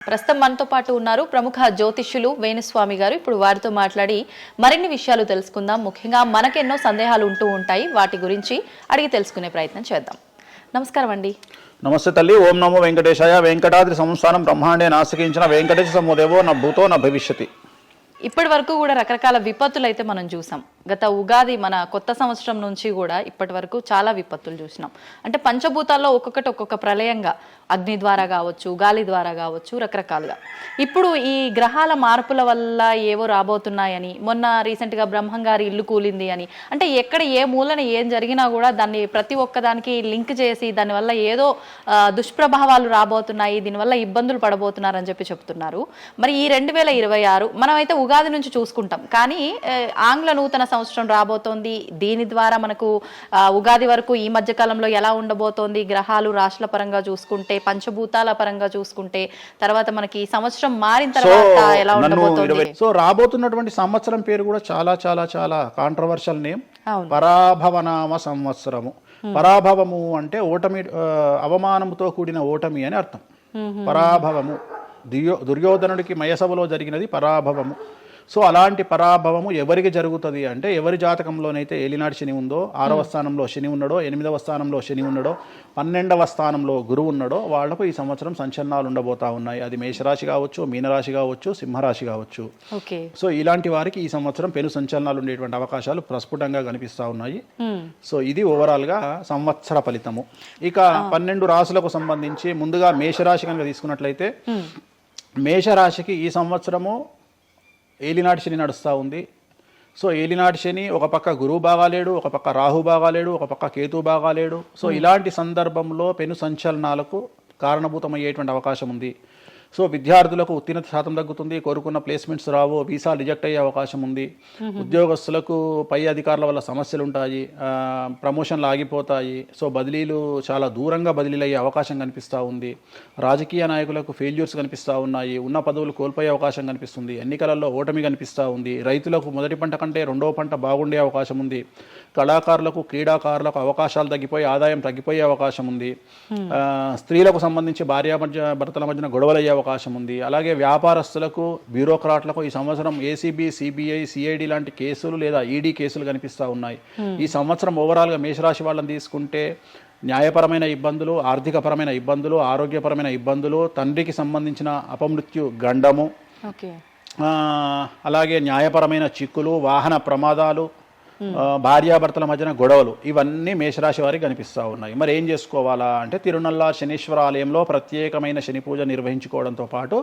ప్రస్తుతం మనతో పాటు ఉన్నారు ప్రముఖ జ్యోతిష్యులు వేణుస్వామి గారు. ఇప్పుడు వారితో మాట్లాడి మరిన్ని విషయాలు తెలుసుకుందాం. ముఖ్యంగా మనకెన్నో సందేహాలు ఉంటూ ఉంటాయి, వాటి గురించి అడిగి తెలుసుకునే ప్రయత్నం చేద్దాం. నమస్కారం అండి. నమస్తే తల్లి. ఓం నమో వెంకటేశాయ. వెంకటాద్రి సంస్థానం బ్రహ్మాండే నాసికించిన వెంకటేశ సమోదేవో నా భూతో నా భవిష్యతి. ఇప్పటి వరకు కూడా రకరకాల విపత్తులు అయితే మనం చూసాం. గత ఉగాది మన కొత్త సంవత్సరం నుంచి కూడా ఇప్పటి వరకు చాలా విపత్తులు చూసినాం. అంటే పంచభూతాల్లో ఒక్కొక్కటి ఒక్కొక్క ప్రళయంగా, అగ్ని ద్వారా కావచ్చు, గాలి ద్వారా కావచ్చు, రకరకాలుగా. ఇప్పుడు ఈ గ్రహాల మార్పుల వల్ల ఏవో రాబోతున్నాయని, మొన్న రీసెంట్గా బ్రహ్మంగారి ఇల్లు కూలింది అని, అంటే ఎక్కడ ఏ మూలన ఏం జరిగినా కూడా దాన్ని ప్రతి ఒక్కదానికి లింక్ చేసి దానివల్ల ఏదో దుష్ప్రభావాలు రాబోతున్నాయి, దీనివల్ల ఇబ్బందులు పడబోతున్నారని చెప్తున్నారు. మరి ఈ 2026 మనమైతే ఉగాది నుంచి చూసుకుంటాం, కానీ ఆంగ్ల నూతన సంవత్సరం రాబోతోంది. దీని ద్వారా మనకు ఉగాది వరకు ఈ మధ్య కాలంలో ఎలా ఉండబోతోంది, గ్రహాలు రాశుల పరంగా చూసుకుంటే, పంచభూతాల పరంగా చూసుకుంటే, తర్వాత మనకి సంవత్సరం మారిన తర్వాత ఎలా ఉండబోతోంది. సో రాబోతున్నటువంటి సంవత్సరం పేరు కూడా చాలా చాలా చాలా కాంట్రవర్షియల్ నేమ్, పరాభవనామ సంవత్సరము. పరాభవము అంటే ఓటమి, అవమానంతో కూడిన ఓటమి అని అర్థం. పరాభవము దుర్యోధనుడికి మయసభలో జరిగినది పరాభవము. సో అలాంటి పరాభవము ఎవరికి జరుగుతుంది అంటే, ఎవరి జాతకంలోనైతే ఏలినాటి శని ఉందో, 6వ స్థానంలో శని ఉన్నాడో, 8వ స్థానంలో శని ఉన్నాడో, 12వ స్థానంలో గురువు ఉన్నాడో, వాళ్లకు ఈ సంవత్సరం సంచలనాలు ఉండబోతా ఉన్నాయి. అది మేషరాశి కావచ్చు, మీనరాశి కావచ్చు, సింహరాశి కావచ్చు. సో ఇలాంటి వారికి ఈ సంవత్సరం పెను సంచలనాలు ఉండేటువంటి అవకాశాలు ప్రస్ఫుటంగా కనిపిస్తూ ఉన్నాయి. సో ఇది ఓవరాల్గా సంవత్సర ఫలితము. ఇక 12 రాశులకు సంబంధించి ముందుగా మేషరాశి కనుక తీసుకున్నట్లయితే, మేషరాశికి ఈ సంవత్సరము ఏలినాటి శని నడుస్తూ ఉంది. సో ఏలినాటి శని ఒక పక్క గురువు బాగాలేడు, ఒక పక్క రాహు బాగాలేడు, ఒక పక్క కేతు బాగాలేడు. సో ఇలాంటి సందర్భంలో పెను సంచలనాలకు కారణభూతమయ్యేటువంటి అవకాశం ఉంది. సో విద్యార్థులకు ఉత్తీర్ణత శాతం తగ్గుతుంది, కోరుకున్న ప్లేస్మెంట్స్ రావు, వీసా రిజెక్ట్ అయ్యే అవకాశం ఉంది. ఉద్యోగస్తులకు పై అధికారుల వల్ల సమస్యలు ఉంటాయి, ప్రమోషన్లు ఆగిపోతాయి. సో బదిలీలు చాలా దూరంగా బదిలీలు అయ్యే అవకాశం కనిపిస్తూ ఉంది. రాజకీయ నాయకులకు ఫెయిల్యూర్స్ కనిపిస్తూ ఉన్నాయి, ఉన్న పదవులు కోల్పోయే అవకాశం కనిపిస్తుంది, ఎన్నికలలో ఓటమి కనిపిస్తూ ఉంది. రైతులకు మొదటి పంట కంటే రెండవ పంట బాగుండే అవకాశం ఉంది. కళాకారులకు, క్రీడాకారులకు అవకాశాలు తగ్గిపోయి ఆదాయం తగ్గిపోయే అవకాశం ఉంది. స్త్రీలకు సంబంధించి భర్తల మధ్యన గొడవలు అయ్యే అవకాశం ఉంది. అలాగే వ్యాపారస్తులకు, బ్యూరోక్రాట్లకు ఈ సంవత్సరం ఏసీబీ, సిబిఐ, సిఐడి లాంటి కేసులు లేదా ఈడీ కేసులు కనిపిస్తూ ఉన్నాయి. ఈ సంవత్సరం ఓవరాల్గా మేషరాశి వాళ్ళని తీసుకుంటే న్యాయపరమైన ఇబ్బందులు, ఆర్థికపరమైన ఇబ్బందులు, ఆరోగ్యపరమైన ఇబ్బందులు, తండ్రికి సంబంధించిన అపమృత్యు గండము, అలాగే న్యాయపరమైన చిక్కులు, వాహన ప్రమాదాలు, భార్యాభర్తల మధ్యన గొడవలు, ఇవన్నీ మేషరాశి వారికి కనిపిస్తూ ఉన్నాయి. మరి ఏం చేసుకోవాలా అంటే, తిరునల్లా శనీశ్వర ఆలయంలో ప్రత్యేకమైన శని పూజ నిర్వహించుకోవడంతో పాటు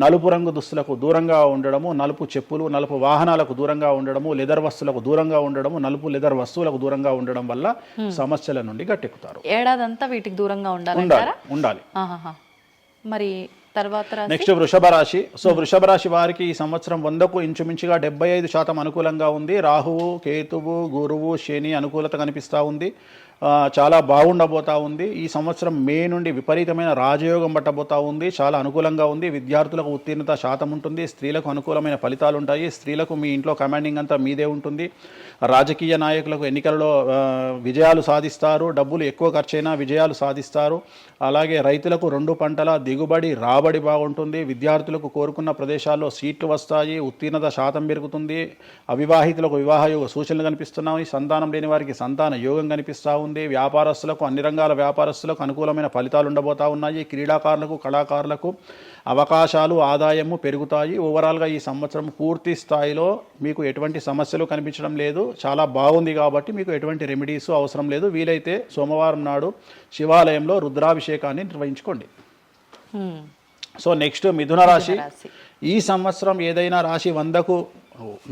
నలుపు రంగు దుస్తులకు దూరంగా ఉండడము, నలుపు చెప్పులు, నలుపు వాహనాలకు దూరంగా ఉండడము, లెదర్ వస్తువులకు దూరంగా ఉండడము, నలుపు లెదర్ వస్తువులకు దూరంగా ఉండడం వల్ల సమస్యల నుండి గట్టెక్కుతారు. ఏడాదంతా వీటికి దూరంగా ఉండాలి. మరి తర్వాత నెక్స్ట్ వృషభ రాశి. సో వృషభ రాశి వారికి ఈ సంవత్సరం 100కు ఇంచుమించుగా 75% అనుకూలంగా ఉంది. రాహువు, కేతువు, గురువు, శని అనుకూలత కనిపిస్తూ ఉంది. చాలా బాగుండబోతా ఉంది. ఈ సంవత్సరం మే నుండి విపరీతమైన రాజయోగం పట్టబోతా ఉంది. చాలా అనుకూలంగా ఉంది. విద్యార్థులకు ఉత్తీర్ణత శాతం ఉంటుంది. స్త్రీలకు అనుకూలమైన ఫలితాలు ఉంటాయి. స్త్రీలకు మీ ఇంట్లో కమాండింగ్ అంతా మీదే ఉంటుంది. రాజకీయ నాయకులకు ఎన్నికలలో విజయాలు సాధిస్తారు. డబ్బులు ఎక్కువ ఖర్చైనా విజయాలు సాధిస్తారు. అలాగే రైతులకు 2 పంటల దిగుబడి, రాబడి బాగుంటుంది. విద్యార్థులకు కోరుకున్న ప్రదేశాల్లో సీట్లు వస్తాయి. ఉత్తీర్ణత శాతం పెరుగుతుంది. అవివాహితులకు వివాహ యోగ సూచనలు కనిపిస్తున్నాయి. సంతానం లేని వారికి సంతాన యోగం కనిపిస్తూ ఉంది. వ్యాపారస్తులకు, అన్ని రంగాల వ్యాపారస్తులకు అనుకూలమైన ఫలితాలు ఉండబోతా ఉన్నాయి. క్రీడాకారులకు, కళాకారులకు అవకాశాలు, ఆదాయము పెరుగుతాయి. ఓవరాల్గా ఈ సంవత్సరం పూర్తి స్థాయిలో మీకు ఎటువంటి సమస్యలు కనిపించడం లేదు. చాలా బాగుంది కాబట్టి మీకు ఎటువంటి రెమెడీస్ అవసరం లేదు. వీలైతే సోమవారం నాడు శివాలయంలో రుద్రాభిషేకాన్ని నిర్వహించుకోండి. సో నెక్స్ట్ మిథున రాశి. ఈ సంవత్సరం ఏదైనా రాశి 100కు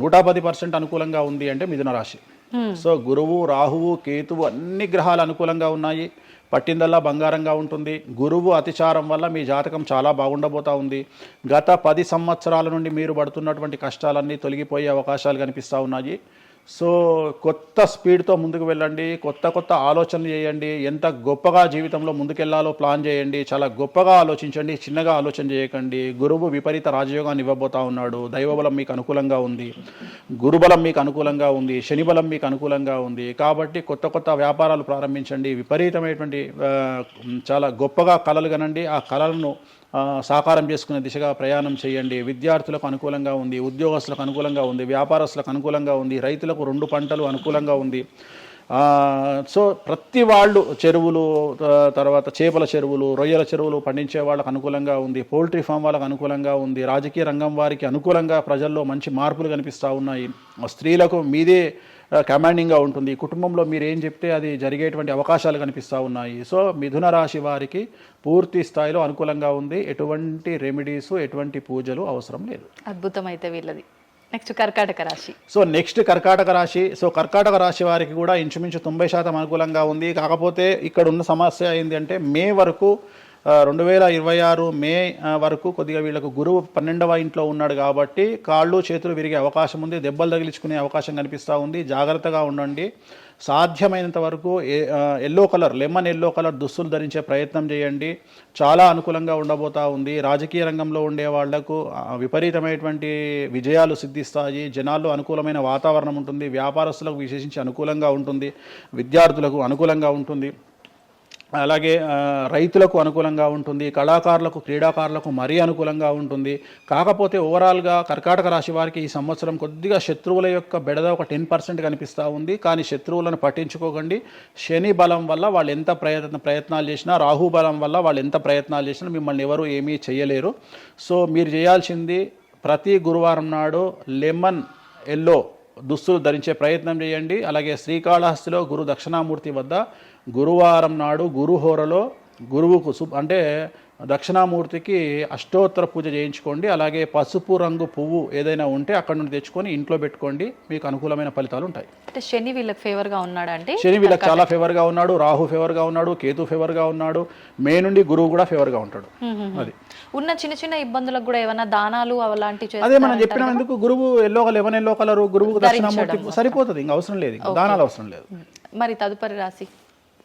110% అనుకూలంగా ఉంది అంటే మిథున రాశి. సో గురువు, రాహువు, కేతువు అన్ని గ్రహాలు అనుకూలంగా ఉన్నాయి. పట్టిందల్లా బంగారంగా ఉంటుంది. గురువు అతిచారం వల్ల మీ జాతకం చాలా బాగుండబోతా ఉంది. గత 10 సంవత్సరాల నుండి మీరు పడుతున్నటువంటి కష్టాలన్నీ తొలగిపోయే అవకాశాలు కనిపిస్తూ ఉన్నాయి. సో కొత్త స్పీడ్తో ముందుకు వెళ్ళండి, కొత్త ఆలోచనలు చేయండి, ఎంత గొప్పగా జీవితంలో ముందుకెళ్లాలో ప్లాన్ చేయండి, చాలా గొప్పగా ఆలోచించండి, చిన్నగా ఆలోచన చేయకండి. గురువు విపరీత రాజయోగాన్ని ఇవ్వబోతా ఉన్నాడు. దైవబలం మీకు అనుకూలంగా ఉంది, గురుబలం మీకు అనుకూలంగా ఉంది, శనిబలం మీకు అనుకూలంగా ఉంది. కాబట్టి కొత్త వ్యాపారాలు ప్రారంభించండి. విపరీతమైనటువంటి చాలా గొప్పగా కలలు కనండి. ఆ కళలను సాకారం చేసుకునే దిశగా ప్రయాణం చేయండి. విద్యార్థులకు అనుకూలంగా ఉంది, ఉద్యోగస్తులకు అనుకూలంగా ఉంది, వ్యాపారస్తులకు అనుకూలంగా ఉంది, రైతులకు 2 పంటలు అనుకూలంగా ఉంది. సో ప్రతి వాళ్ళు చెరువులు, తర్వాత చేపల చెరువులు, రొయ్యల చెరువులు పండించే వాళ్ళకు అనుకూలంగా ఉంది, పౌల్ట్రీ ఫామ్ వాళ్ళకు అనుకూలంగా ఉంది, రాజకీయ రంగం వారికి అనుకూలంగా ప్రజల్లో మంచి మార్పులు కనిపిస్తూ ఉన్నాయి. స్త్రీలకు మీదే కమాండింగ్గా ఉంటుంది, కుటుంబంలో మీరు ఏం చెప్తే అది జరిగేటువంటి అవకాశాలు కనిపిస్తూ ఉన్నాయి. సో మిథున రాశి వారికి పూర్తి స్థాయిలో అనుకూలంగా ఉంది. ఎటువంటి రెమెడీస్, ఎటువంటి పూజలు అవసరం లేదు. అద్భుతం అయితే వీళ్ళది. నెక్స్ట్ కర్కాటక రాశి. సో నెక్స్ట్ కర్కాటక రాశి. సో కర్కాటక రాశి వారికి కూడా ఇంచుమించు 90% అనుకూలంగా ఉంది. కాకపోతే ఇక్కడ ఉన్న సమస్య ఏంటి అంటే మే వరకు 2026 మే వరకు కొద్దిగా వీళ్ళకు గురువు 12వ ఇంట్లో ఉన్నాడు కాబట్టి కాళ్ళు చేతులు విరిగే అవకాశం ఉంది, దెబ్బలు తగిలించుకునే అవకాశం కనిపిస్తూ ఉంది. జాగ్రత్తగా ఉండండి. సాధ్యమైనంత వరకు yellow colour, lemon yellow colour దుస్తులు ధరించే ప్రయత్నం చేయండి. చాలా అనుకూలంగా ఉండబోతూ ఉంది. రాజకీయ రంగంలో ఉండే వాళ్లకు విపరీతమైనటువంటి విజయాలు సిద్ధిస్తాయి. జనాల్లో అనుకూలమైన వాతావరణం ఉంటుంది. వ్యాపారస్తులకు విశేషించి అనుకూలంగా ఉంటుంది. విద్యార్థులకు అనుకూలంగా ఉంటుంది. అలాగే రైతులకు అనుకూలంగా ఉంటుంది. కళాకారులకు, క్రీడాకారులకు మరీ అనుకూలంగా ఉంటుంది. కాకపోతే ఓవరాల్గా కర్కాటక రాశి వారికి ఈ సంవత్సరం కొద్దిగా శత్రువుల యొక్క బెడద ఒక 10% కనిపిస్తూ ఉంది. కానీ శత్రువులను పట్టించుకోకండి. శని బలం వల్ల వాళ్ళు ఎంత ప్రయత్నాలు చేసినా, రాహు బలం వల్ల వాళ్ళు ఎంత ప్రయత్నాలు చేసినా మిమ్మల్ని ఎవరు ఏమీ చేయలేరు. సో మీరు చేయాల్సింది ప్రతి గురువారం నాడు లెమన్ ఎల్లో దుస్తులు ధరించే ప్రయత్నం చేయండి. అలాగే శ్రీకాళహస్తిలో గురు దక్షిణామూర్తి వద్ద గురువారం నాడు గురుహోరలో గురువుకు అంటే దక్షిణామూర్తికి అష్టోత్తర పూజ చేయించుకోండి. అలాగే పసుపు రంగు పువ్వు ఏదైనా ఉంటే అక్కడ నుండి తెచ్చుకొని ఇంట్లో పెట్టుకోండి. మీకు అనుకూలమైన ఫలితాలు ఉంటాయి. అంటే శని వీళ్ళకి ఫేవర్గా ఉన్నాడు అంటే శని వీళ్ళకి చాలా ఫేవర్గా ఉన్నాడు, రాహు ఫేవర్గా ఉన్నాడు, కేతు ఫేవర్గా ఉన్నాడు, మే నుండి గురువు కూడా ఫేవర్గా ఉంటాడు. అది ఉన్న చిన్న చిన్న ఇబ్బందులకు కూడా ఏమైనా దానాలు అలాంటివి అదే మనం చెప్పినందుకు గురువు లెమన్ ఎల్లో కలర్ గురువుకు దక్షిణామూర్తి సరిపోతుంది. ఇంకా అవసరం లేదు, దానాలు అవసరం లేదు. మరి తదుపరి రాశి.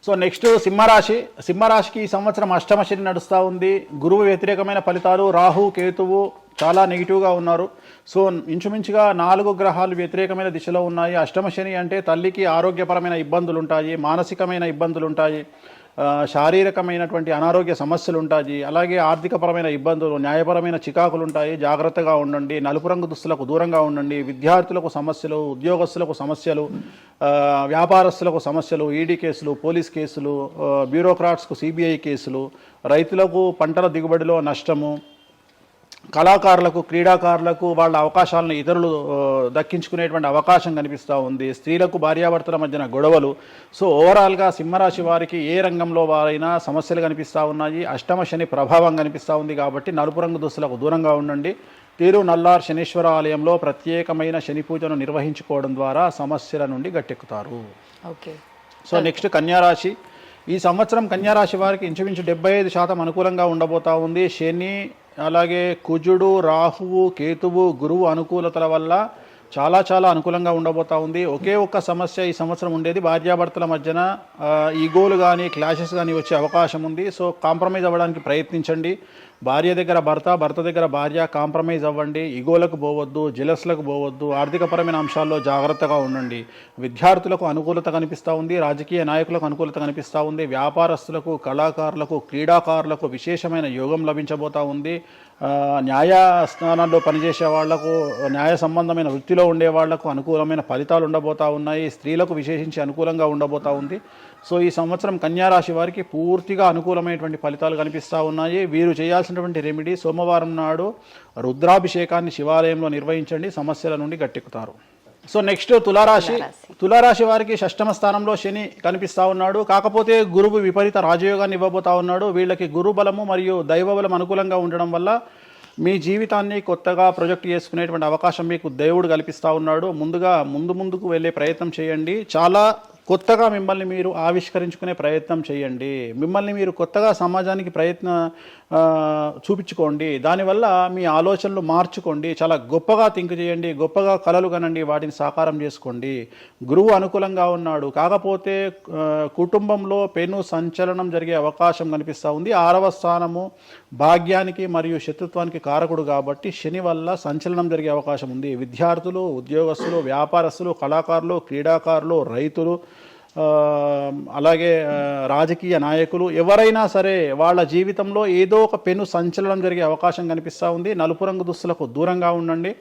సో నెక్స్ట్ సింహరాశి. సింహరాశికి ఈ సంవత్సరం అష్టమ శని నడుస్తూ ఉంది. గురువు వ్యతిరేకమైన ఫలితాలు, రాహు కేతువు చాలా నెగిటివ్గా ఉన్నారు. సో ఇంచుమించుగా 4 గ్రహాలు వ్యతిరేకమైన దిశలో ఉన్నాయి. అష్టమ శని అంటే తల్లికి ఆరోగ్యపరమైన ఇబ్బందులు ఉంటాయి, మానసికమైన ఇబ్బందులు ఉంటాయి, శారీరకమైనటువంటి అనారోగ్య సమస్యలు ఉంటాయి, అలాగే ఆర్థికపరమైన ఇబ్బందులు, న్యాయపరమైన చికాకులు ఉంటాయి. జాగ్రత్తగా ఉండండి. నలుపు రంగు దుస్తులకు దూరంగా ఉండండి. విద్యార్థులకు సమస్యలు, ఉద్యోగస్తులకు సమస్యలు, వ్యాపారస్తులకు సమస్యలు, ఈడీ కేసులు, పోలీస్ కేసులు, బ్యూరోక్రాట్స్కు సిబిఐ కేసులు, రైతులకు పంటల దిగుబడిలో నష్టము, కళాకారులకు, క్రీడాకారులకు వాళ్ళ అవకాశాలను ఇతరులు దక్కించుకునేటువంటి అవకాశం కనిపిస్తూ ఉంది. స్త్రీలకు భార్యాభర్తల మధ్యన గొడవలు. సో ఓవరాల్గా సింహరాశి వారికి ఏ రంగంలో వారైనా సమస్యలు కనిపిస్తూ ఉన్నాయి. అష్టమ శని ప్రభావం కనిపిస్తూ ఉంది కాబట్టి నలుపు రంగు దుస్తులకు దూరంగా ఉండండి. తీరు నల్లార్ శనీశ్వర ఆలయంలో ప్రత్యేకమైన శని పూజను నిర్వహించుకోవడం ద్వారా సమస్యల నుండి గట్టెక్కుతారు. ఓకే. సో నెక్స్ట్ కన్యారాశి. ఈ సంవత్సరం కన్యారాశి వారికి ఇంచుమించు 75% అనుకూలంగా ఉండబోతా ఉంది. శని, అలాగే కుజుడు, రాహువు, కేతువు, గురువు అనుకూలతల వల్ల చాలా చాలా అనుకూలంగా ఉండబోతా ఉంది. ఒకే ఒక్క సమస్య ఈ సంవత్సరం ఉండేది, భార్యాభర్తల మధ్యన ఈగోలు కానీ క్లాషెస్ కానీ వచ్చే అవకాశం ఉంది. సో కాంప్రమైజ్ అవ్వడానికి ప్రయత్నించండి. భార్య దగ్గర భర్త, భర్త దగ్గర భార్య కాంప్రమైజ్ అవ్వండి. ఈగోలకు పోవద్దు, జెలస్లకు పోవద్దు. ఆర్థికపరమైన అంశాల్లో జాగ్రత్తగా ఉండండి. విద్యార్థులకు అనుకూలత కనిపిస్తూ ఉంది. రాజకీయ నాయకులకు అనుకూలత కనిపిస్తూ ఉంది. వ్యాపారస్తులకు, కళాకారులకు, క్రీడాకారులకు విశేషమైన యోగం లభించబోతూ ఉంది. న్యాయస్థానాల్లో పనిచేసే వాళ్లకు, న్యాయ సంబంధమైన వృత్తిలో ఉండే వాళ్లకు అనుకూలమైన ఫలితాలు ఉండబోతూ ఉన్నాయి. స్త్రీలకు విశేషించి అనుకూలంగా ఉండబోతూ ఉంది. సో ఈ సంవత్సరం కన్యారాశి వారికి పూర్తిగా అనుకూలమైనటువంటి ఫలితాలు కనిపిస్తూ ఉన్నాయి. వీరు చేయాల్సినటువంటి రెమెడీ, సోమవారం నాడు రుద్రాభిషేకాన్ని శివాలయంలో నిర్వహించండి. సమస్యల నుండి గట్టెక్కుతారు. సో నెక్స్ట్ తులారాశి. తులారాశి వారికి 6వ స్థానంలో శని కనిపిస్తూ ఉన్నాడు. కాకపోతే గురువు విపరీత రాజయోగాన్ని ఇవ్వబోతా ఉన్నాడు. వీళ్ళకి గురు బలము మరియు దైవ బలం అనుకూలంగా ఉండడం వల్ల మీ జీవితాన్ని కొత్తగా ప్రొజెక్ట్ చేసుకునేటువంటి అవకాశం మీకు దేవుడు కల్పిస్తూ ఉన్నాడు. ముందుకు వెళ్ళే ప్రయత్నం చేయండి. చాలా కొత్తగా మిమ్మల్ని మీరు ఆవిష్కరించుకునే ప్రయత్నం చేయండి. మిమ్మల్ని మీరు కొత్తగా సమాజానికి చూపించుకోండి. దానివల్ల మీ ఆలోచనలు మార్చుకోండి. చాలా గొప్పగా థింక్ చేయండి. గొప్పగా కలలు కనండి. వాటిని సాకారం చేసుకోండి. గురువు అనుకూలంగా ఉన్నాడు. కాకపోతే కుటుంబంలో పెను సంచలనం జరిగే అవకాశం కనిపిస్తూ ఉంది. 6వ స్థానము భాగ్యానికి మరియు శత్రుత్వానికి కారకుడు కాబట్టి శని వల్ల సంచలనం జరిగే అవకాశం ఉంది. విద్యార్థులు, ఉద్యోగస్తులు, వ్యాపారస్తులు, కళాకారులు, క్రీడాకారులు, రైతులు, అలాగే రాజకీయ నాయకులు ఎవరైనా సరే వాళ్ళ జీవితంలో ఏదో ఒక పెను సంచలనం జరిగే అవకాశం కనిపిస్తూ ఉంది. నలుపు రంగు దుస్తులకు దూరంగా ఉండండి.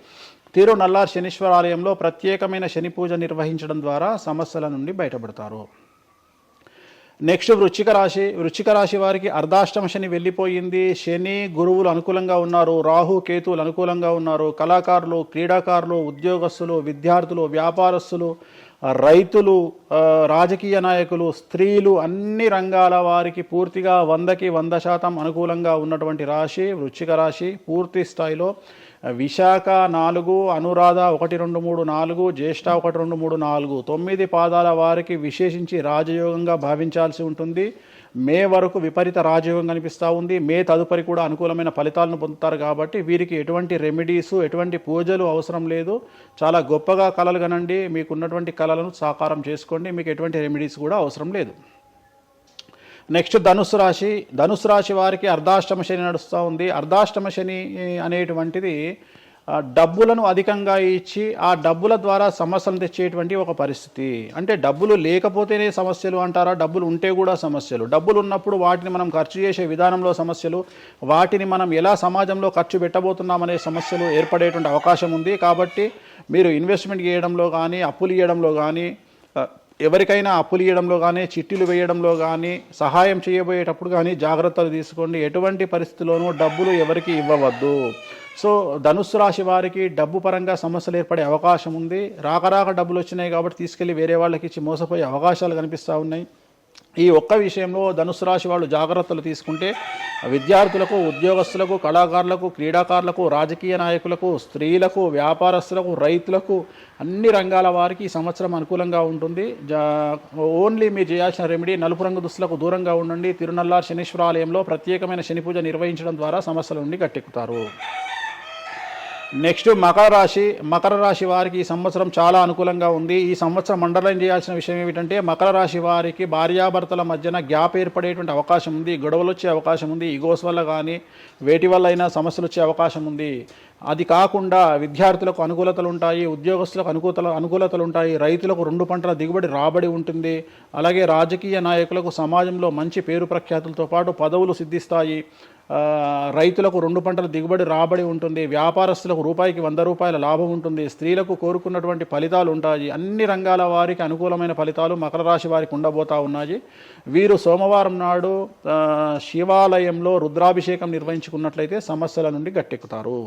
తిరునల్లార్ శనీశ్వర ఆలయంలో ప్రత్యేకమైన శని పూజ నిర్వహించడం ద్వారా సమస్యల నుండి బయటపడతారు. నెక్స్ట్ వృశ్చిక రాశి వారికి అర్ధాష్టమ శని వెళ్ళిపోయింది. శని గురువులు అనుకూలంగా ఉన్నారు, రాహు కేతువులు అనుకూలంగా ఉన్నారు. కళాకారులు, క్రీడాకారులు, ఉద్యోగస్తులు, విద్యార్థులు, వ్యాపారస్తులు, రైతులు, రాజకీయ నాయకులు, స్త్రీలు, అన్ని రంగాల వారికి పూర్తిగా 100కి 100% అనుకూలంగా ఉన్నటువంటి రాశి వృశ్చిక రాశి. పూర్తి స్థాయిలో విశాఖ 4, అనురాధ 1, 2, 3, 4, జ్యేష్ఠ 1, 2, 3, 4, 9 పాదాల వారికి విశేషించి రాజయోగంగా భావించాల్సి ఉంటుంది. మే వరకు విపరీత రాజయోగం కనిపిస్తూ ఉంది. మే తదుపరి కూడా అనుకూలమైన ఫలితాలను పొందుతారు. కాబట్టి వీరికి ఎటువంటి రెమెడీసు, ఎటువంటి పూజలు అవసరం లేదు. చాలా గొప్పగా కళలు కనండి, మీకున్నటువంటి కళలను సాకారం చేసుకోండి. మీకు ఎటువంటి రెమెడీస్ కూడా అవసరం లేదు. నెక్స్ట్ ధనుసు రాశి వారికి అర్ధాష్టమ శని నడుస్తూ ఉంది. అర్ధాష్టమ శని అనేటువంటిది డబ్బులను అధికంగా ఇచ్చి ఆ డబ్బుల ద్వారా సమస్యలు తెచ్చేటువంటి ఒక పరిస్థితి. అంటే డబ్బులు లేకపోతేనే సమస్యలు అంటారా? డబ్బులు ఉంటే కూడా సమస్యలు. డబ్బులు ఉన్నప్పుడు వాటిని మనం ఖర్చు చేసే విధానంలో సమస్యలు, వాటిని మనం ఎలా సమాజంలో ఖర్చు పెట్టబోతున్నామనే సమస్యలు ఏర్పడేటువంటి అవకాశం ఉంది. కాబట్టి మీరు ఇన్వెస్ట్మెంట్ చేయడంలో కానీ, అప్పులు ఇవ్వడంలో కానీ, ఎవరికైనా అప్పులు ఇవ్వడంలో కానీ, చిట్టీలు వేయడంలో కానీ, సహాయం చేయబోయేటప్పుడు కానీ జాగ్రత్తలు తీసుకోండి. ఎటువంటి పరిస్థితుల్లోనూ డబ్బులు ఎవరికి ఇవ్వవద్దు. సో ధనుస్సు రాశి వారికి డబ్బు పరంగా సమస్యలు ఏర్పడే అవకాశం ఉంది. రాక డబ్బులు వచ్చినాయి కాబట్టి తీసుకెళ్ళి వేరే వాళ్ళకి ఇచ్చి మోసపోయే అవకాశాలు కనిపిస్తూ ఉన్నాయి. ఈ ఒక్క విషయంలో ధనుసు రాశి వాళ్ళు జాగ్రత్తలు తీసుకుంటే విద్యార్థులకు, ఉద్యోగస్తులకు, కళాకారులకు, క్రీడాకారులకు, రాజకీయ నాయకులకు, స్త్రీలకు, వ్యాపారస్తులకు, రైతులకు, అన్ని రంగాల వారికి ఈ సంవత్సరం అనుకూలంగా ఉంటుంది. ఓన్లీ మీరు చేయాల్సిన రెమెడీ నలుపు రంగు దుస్తులకు దూరంగా ఉండండి. తిరునల్లార్ శనీశ్వర ఆలయంలో ప్రత్యేకమైన శని పూజ నిర్వహించడం ద్వారా సమస్యల నుండి గట్టెక్కుతారు. నెక్స్ట్ మకర రాశి వారికి ఈ సంవత్సరం చాలా అనుకూలంగా ఉంది. ఈ సంవత్సరం అండర్లైన్ చేయాల్సిన విషయం ఏమిటంటే మకర రాశి వారికి భార్యాభర్తల మధ్యన గ్యాప్ ఏర్పడేటువంటి అవకాశం ఉంది. గొడవలు వచ్చే అవకాశం ఉంది. ఈగోస్ వల్ల కానీ వేటి వల్ల అయినా సమస్యలు వచ్చే అవకాశం ఉంది. అది కాకుండా విద్యార్థులకు అనుకూలతలు ఉంటాయి, ఉద్యోగస్తులకు అనుకూలతలు ఉంటాయి, రైతులకు 2 పంటల దిగుబడి రాబడి ఉంటుంది. అలాగే రాజకీయ నాయకులకు సమాజంలో మంచి పేరు ప్రఖ్యాతులతో పాటు పదవులు సిద్ధిస్తాయి. రైతులకు 2 పంటల దిగుబడి రాబడి ఉంటుంది. వ్యాపారస్తులకు రూపాయికి 100 రూపాయల లాభం ఉంటుంది. స్త్రీలకు కోరుకున్నటువంటి ఫలితాలు ఉంటాయి. అన్ని రంగాల వారికి అనుకూలమైన ఫలితాలు మకర రాశి వారికి ఉండబోతా ఉన్నాయి. వీరు సోమవారం నాడు శివాలయంలో రుద్రాభిషేకం నిర్వహించుకున్నట్లయితే సమస్యల నుండి గట్టెక్కుతారు.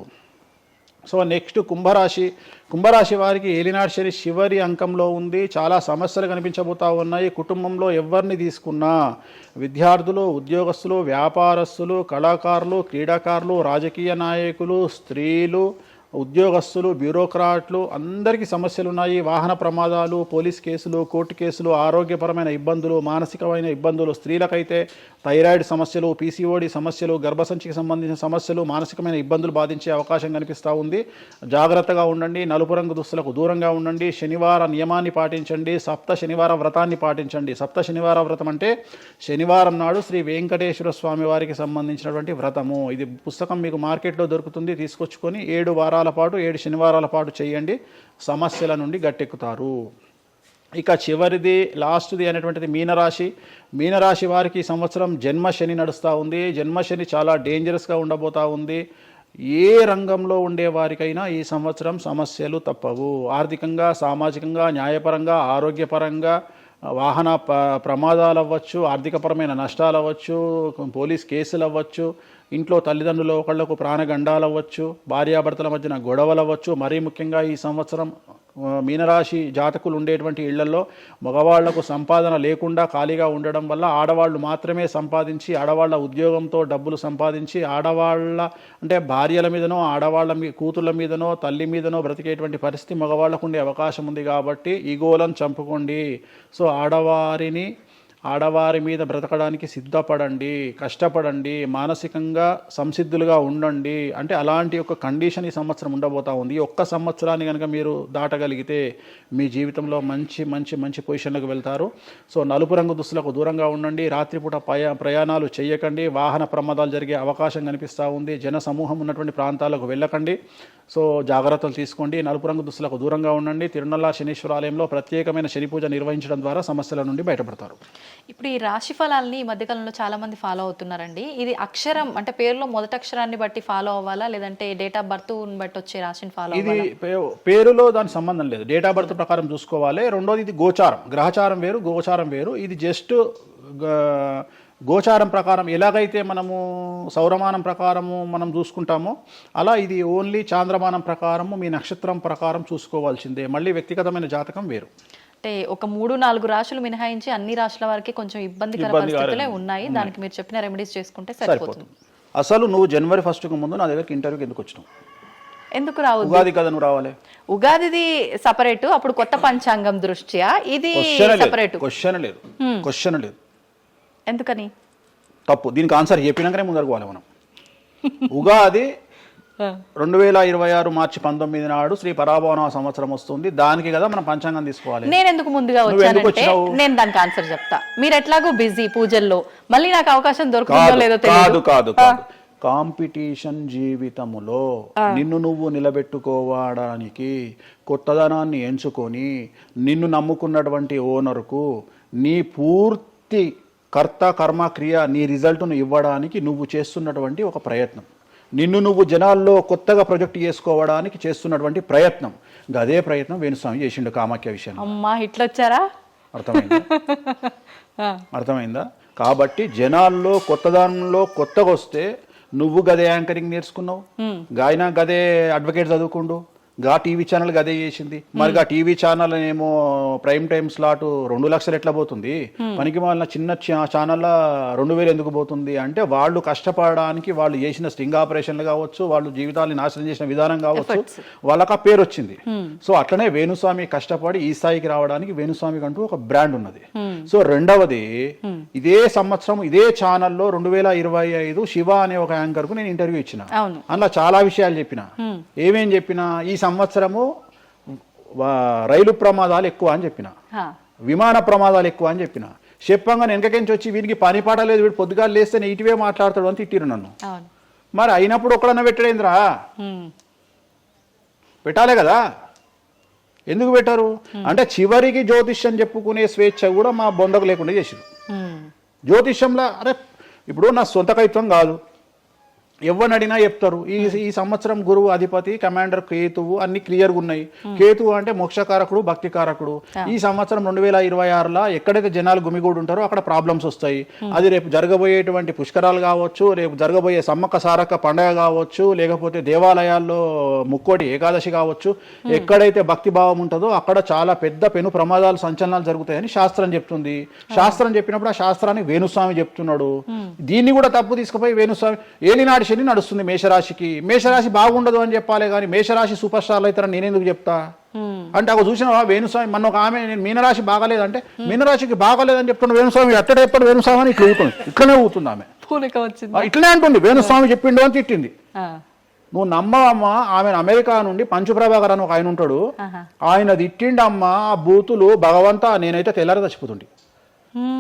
సో నెక్స్ట్ కుంభరాశి వారికి ఏలినాటి శని చివరి అంకంలో ఉంది. చాలా సమస్యలు కనిపించబోతా ఉన్నాయి. కుటుంబంలో ఎవరిని తీసుకున్నా విద్యార్థులు, ఉద్యోగస్తులు, వ్యాపారస్తులు, కళాకారులు, క్రీడాకారులు, రాజకీయ నాయకులు, స్త్రీలు, ఉద్యోగస్తులు, బ్యూరోక్రాట్లు అందరికీ సమస్యలు ఉన్నాయి. వాహన ప్రమాదాలు, పోలీస్ కేసులు, కోర్టు కేసులు, ఆరోగ్యపరమైన ఇబ్బందులు, మానసికమైన ఇబ్బందులు, స్త్రీలకైతే థైరాయిడ్ సమస్యలు, పీసీఓడి సమస్యలు, గర్భసంచికి సంబంధించిన సమస్యలు, మానసికమైన ఇబ్బందులు బాధించే అవకాశం కనిపిస్తూ ఉంది. జాగ్రత్తగా ఉండండి. నలుపు రంగు దుస్తులకు దూరంగా ఉండండి. శనివార నియమాన్ని పాటించండి. సప్త శనివార వ్రతాన్ని పాటించండి. సప్త శనివార వ్రతం అంటే శనివారం నాడు శ్రీ వెంకటేశ్వర స్వామి వారికి సంబంధించినటువంటి వ్రతము. ఇది పుస్తకం మీకు మార్కెట్లో దొరుకుతుంది. తీసుకొచ్చుకొని 7 వారాల పాటు 7 శనివారాల పాటు చేయండి. సమస్యల నుండి గట్టెక్కుతారు. ఇక చివరిది లాస్ట్ది అనేటువంటిది మీనరాశి వారికి ఈ సంవత్సరం జన్మశని నడుస్తూ ఉంది. జన్మశని చాలా డేంజరస్గా ఉండబోతూ ఉంది. ఏ రంగంలో ఉండే వారికైనా ఈ సంవత్సరం సమస్యలు తప్పవు. ఆర్థికంగా, సామాజికంగా, న్యాయపరంగా, ఆరోగ్యపరంగా, వాహన ప్రమాదాలు అవ్వచ్చు, ఆర్థికపరమైన నష్టాలు అవ్వచ్చు, పోలీస్ కేసులు అవ్వచ్చు, ఇంట్లో తల్లిదండ్రులు ఒకళ్లకు ప్రాణగండాలు అవ్వచ్చు, భార్యాభర్తల మధ్యన గొడవలు అవ్వచ్చు. మరీ ముఖ్యంగా ఈ సంవత్సరం మీనరాశి జాతకులు ఉండేటువంటి ఇళ్లలో మగవాళ్లకు సంపాదన లేకుండా ఖాళీగా ఉండడం వల్ల ఆడవాళ్ళు మాత్రమే సంపాదించి, ఆడవాళ్ల ఉద్యోగంతో డబ్బులు సంపాదించి, ఆడవాళ్ళ అంటే భార్యల మీదనో, ఆడవాళ్ళ కూతుళ్ళ మీదనో, తల్లి మీదనో బ్రతికేటువంటి పరిస్థితి మగవాళ్లకు ఉండే అవకాశం ఉంది. కాబట్టి ఈగోలను చంపుకోండి. సో ఆడవారిని ఆడవారి మీద బ్రతకడానికి సిద్ధపడండి, కష్టపడండి, మానసికంగా సంసిద్ధులుగా ఉండండి. అంటే అలాంటి ఒక కండిషన్ ఈ సంవత్సరం ఉండబోతా ఉంది. ఈ ఒక్క సంవత్సరాన్ని కనుక మీరు దాటగలిగితే మీ జీవితంలో మంచి మంచి మంచి పొజిషన్లకు వెళ్తారు. సో నలుపు రంగు దుస్తులకు దూరంగా ఉండండి, రాత్రిపూట ప్రయాణాలు చేయకండి, వాహన ప్రమాదాలు జరిగే అవకాశం కనిపిస్తూ ఉంది, జన సమూహం ఉన్నటువంటి ప్రాంతాలకు వెళ్ళకండి. సో జాగ్రత్తలు తీసుకోండి, నలుపు రంగు దుస్తులకు దూరంగా ఉండండి. తిరునల్ల శనీశ్వర ఆలయంలో ప్రత్యేకమైన శని పూజ నిర్వహించడం ద్వారా సమస్యల నుండి బయటపడతారు. ఇప్పుడు ఈ రాశి ఫలాల్ని ఈ మధ్యకాలంలో చాలా మంది ఫాలో అవుతున్నారండి. ఇది అక్షరం అంటే పేరులో మొదటి అక్షరాన్ని బట్టి ఫాలో అవ్వాలా, లేదంటే డేట్ ఆఫ్ బర్త్ బట్టి వచ్చే రాశిని ఫాలో ఇది అవ్వాలా? పేరులో దాని సంబంధం లేదు, డేట్ ఆఫ్ బర్త్ ప్రకారం చూసుకోవాలి. రెండోది ఇది గోచారం, గ్రహచారం వేరు, గోచారం వేరు. ఇది జస్ట్ గోచారం ప్రకారం ఎలాగైతే మనము సౌరమానం ప్రకారము మనం చూసుకుంటామో అలా ఇది ఓన్లీ చాంద్రమానం ప్రకారము మీ నక్షత్రం ప్రకారం చూసుకోవాల్సిందే. మళ్ళీ వ్యక్తిగతమైన జాతకం వేరు. అంటే ఒక 3-4 రాశులు మినహాయించి అన్ని రాశుల వారికి కొంచెం ఇబ్బందికర పరిస్థితులే ఉన్నాయి. దానికి మీరు చెప్పిన రెమెడీస్ చేసుకుంటే సరిపోతుంది. అసలు నువ్వు జనవరి 1కు ముందు నా దగ్గరికి ఇంటర్వ్యూకి ఎందుకు వచ్చినావు? ఎందుకు రావు? ఉగాది కదా నువ్వు రావాలి. ఉగాదిది సపరేట్, అప్పుడు కొత్త పంచాంగం దృష్ట్యా ఇది సపరేట్. క్వశ్చన్ లేదు. ఎందుకని? తప్పు. దీనికి ఆన్సర్ చెప్పినాకనే ముందరకు పోవాలి మనం. ఉగాది 2026 మార్చి 19 నాడు శ్రీ పరాభవన సంవత్సరం వస్తుంది. దానికి కదా మనం పంచాంగం తీసుకోవాలి. నేను ఎందుకు ముందుగా వచ్చానంటే నేను దానికి ఆన్సర్ చెప్తా. మీరు ఎట్లాగో బిజీ పూజల్లో, మళ్ళీ నాకు అవకాశం దొరుకుతుందో లేదో తెలియదు. కాదు కాంపిటీషన్ జీవితములో నిన్ను నువ్వు నిలబెట్టుకోవడానికి కొత్తదనాన్ని ఎంచుకొని నిన్ను నమ్ముకున్నటువంటి ఓనర్కు నీ పూర్తి కర్త కర్మ క్రియ నీ రిజల్ట్ను ఇవ్వడానికి నువ్వు చేస్తున్నటువంటి ఒక ప్రయత్నం, నిన్ను నువ్వు జనాల్లో కొత్తగా ప్రొజెక్ట్ చేసుకోవడానికి చేస్తున్నటువంటి ప్రయత్నం. అదే ప్రయత్నం వేణుస్వామి చేసిండు కామాఖ్య విషయంలో. అమ్మా ఇట్లొచ్చారా? అర్థమైందా? కాబట్టి జనాల్లో కొత్తదానంలో కొత్తగా వస్తే నువ్వు గదే యాంకరింగ్ నేర్చుకున్నావు, గాయన గదే అడ్వకేట్ చదువుకుండు, గా టీవీ ఛానల్ గదే చేసింది. మరి గా టీవీ ఛానల్ ఏమో ప్రైమ్ టైమ్ స్లాట్ 2 లక్షలు ఎట్లా పోతుంది? పనికి వాళ్ళ చిన్న ఛానల్ 2000 ఎందుకు పోతుంది అంటే వాళ్ళు కష్టపడడానికి వాళ్ళు చేసిన స్టింగ్ ఆపరేషన్లు కావచ్చు, వాళ్ళు జీవితాన్ని నాశనం చేసిన విధానం కావచ్చు, వాళ్ళకి ఆ పేరు వచ్చింది. సో అట్లనే వేణుస్వామి కష్టపడి ఈ స్థాయికి రావడానికి వేణుస్వామికి అంటూ ఒక బ్రాండ్ ఉన్నది. సో రెండవది, ఇదే సంవత్సరం ఇదే ఛానల్లో 2025 శివ అనే ఒక యాంకర్ కు నేను ఇంటర్వ్యూ ఇచ్చిన. అందులో చాలా విషయాలు చెప్పిన. ఏమేం చెప్పినా, ఈ సంవత్సరము రైలు ప్రమాదాలు ఎక్కువ అని చెప్పిన, విమాన ప్రమాదాలు ఎక్కువ అని చెప్పిన. చెప్పంగా వెనకకెంచి వచ్చి వీరికి పని పాట లేదు, వీడు పొద్దుగాలు లేస్తే ఇటువే మాట్లాడతాడు అని తిట్టిరు నన్ను. మరి అయినప్పుడు ఒక్కడన్నా పెట్టడేంద్రా? పెట్టాలే కదా. ఎందుకు పెట్టారు అంటే చివరికి జ్యోతిష్యం చెప్పుకునే స్వేచ్ఛ కూడా మా బొందకు లేకుండా చేసిరు. జ్యోతిష్యంలో అరే ఇప్పుడు నా సొంత కవిత్వం కాదు, ఎవరిని అడిగినా చెప్తారు. ఈ సంవత్సరం గురువు అధిపతి కమాండర్ కేతువు అన్ని క్లియర్గా ఉన్నాయి. కేతువు అంటే మోక్షకారకుడు, భక్తికారకుడు. ఈ సంవత్సరం 2026లో ఎక్కడైతే జనాలు గుమిగూడు ఉంటారో అక్కడ ప్రాబ్లమ్స్ వస్తాయి. అది రేపు జరగబోయేటువంటి పుష్కరాలు కావచ్చు, రేపు జరగబోయే సమ్మక్క సారక్క పండగ కావచ్చు, లేకపోతే దేవాలయాల్లో ముక్కోటి ఏకాదశి కావచ్చు, ఎక్కడైతే భక్తి భావం ఉంటుందో అక్కడ చాలా పెద్ద పెను ప్రమాదాలు సంచలనాలు జరుగుతాయని శాస్త్రం చెప్తుంది. శాస్త్రం చెప్పినప్పుడు ఆ శాస్త్రాన్ని వేణుస్వామి చెప్తున్నాడు. దీన్ని కూడా తప్పు తీసుకుపోయి వేణుస్వామి ఏలినాడు శని నడుస్తుంది మేషరాశికి, మేషరాశి బాగుండదు అని చెప్పాలి కానీ మేషరాశి సూపర్ స్టార్లు అవుతారని నేనెందుకు చెప్తా అంటే, ఒక చూసిన వేణుస్వామి మన ఒక ఆమె నేను మీనరాశి బాగాలేదంటే మీనరాశికి బాగాలేదని చెప్తున్నా వేణుస్వామి ఎట్టడే ఎప్పుడు వేణుస్వామి అని ఇట్లా ఊతుంది, ఇట్లనే ఊతుంది ఆమె, ఇట్లనే అంటుంది వేణుస్వామి చెప్పిండు అని తిట్టింది. నువ్వు నమ్మవమ్మా, ఆమె అమెరికా నుండి పంచుప్రభాకర్ అని ఒక ఆయన ఉంటాడు, ఆయన తిట్టిండమ్మా ఆ బూతులు భగవంతా నేనైతే తెల్లారి చచ్చిపోతుండే.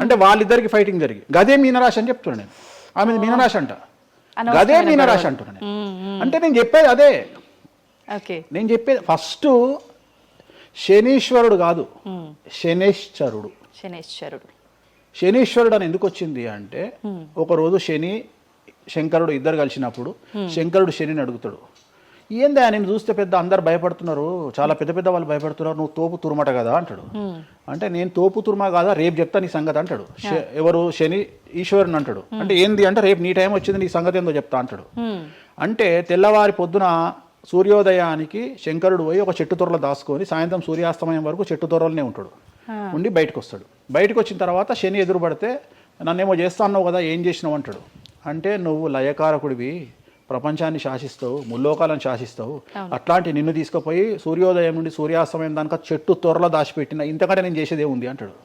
అంటే వాళ్ళిద్దరికి ఫైటింగ్ జరిగి గదే మీనరాశి అని చెప్తున్నాను నేను. ఆమె మీనరాశి అంట, గదే మీనరాశి అంటున్నాను నేను. అంటే నేను చెప్పేది అదే. నేను చెప్పేది ఫస్ట్ శనీశ్వరుడు కాదు, శనేశ్వరుడు. శనీశ్వరుడు అని ఎందుకు వచ్చింది అంటే, ఒకరోజు శని శంకరుడు ఇద్దరు కలిసినప్పుడు శంకరుడు శనిని అడుగుతాడు, ఏందా నేను చూస్తే పెద్ద అందరు భయపడుతున్నారు, చాలా పెద్ద పెద్ద వాళ్ళు భయపడుతున్నారు, నువ్వు తోపు తురుమట కదా అంటాడు. అంటే నేను తోపు తురుమా కాదా, రేపు చెప్తా నీ సంగతి అంటాడు. ఎవరు శని ఈశ్వరుని అంటాడు. అంటే ఏంది అంటే, రేపు నీ టైం వచ్చింది నీ సంగతి ఏందో చెప్తా అంటాడు. అంటే తెల్లవారి పొద్దున సూర్యోదయానికి శంకరుడు పోయి ఒక చెట్టు తొర్రలో దాచుకొని సాయంత్రం సూర్యాస్తమయం వరకు చెట్టు తొర్రలోనే ఉంటాడు. ఉండి బయటకు వస్తాడు. బయటకు వచ్చిన తర్వాత శని ఎదురుపడితే నన్నేమో చేస్తా అన్నావు కదా, ఏం చేసినావు అంటాడు. అంటే నువ్వు లయకారకుడివి, ప్రపంచాన్ని శాసిస్తావు, ముల్లోకాలను శాసిస్తావు, అట్లాంటి నిన్ను తీసుకుపోయి సూర్యోదయం నుండి సూర్యాస్తమయం దానిక చెట్టు త్వరలో దాచిపెట్టిన ఇంతకంటే నేను చేసేదే ఉంది అంటాడు.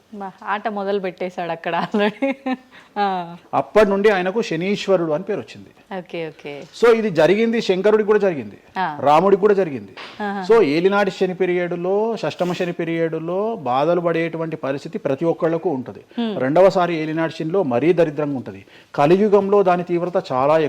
ఆట మొదలు పెట్టేశాడు అక్కడ ఆల్రెడీ. అప్పటి నుండి ఆయనకు శనీశ్వరుడు అని పేరు వచ్చింది. Okay okay. సో ఇది జరిగింది శంకరుడికి కూడా జరిగింది, రాముడికి కూడా జరిగింది. సో ఏలినాటి శని పీరియడ్లో, షష్టమ శని పీరియడ్లో బాధలు పడేటువంటి పరిస్థితి ప్రతి ఒక్కళ్ళకు ఉంటుంది. రెండవసారి ఏలినాటి శనిలో మరీ దరిద్రంగా ఉంటుంది. కలియుగంలో దాని తీవ్రత చాలా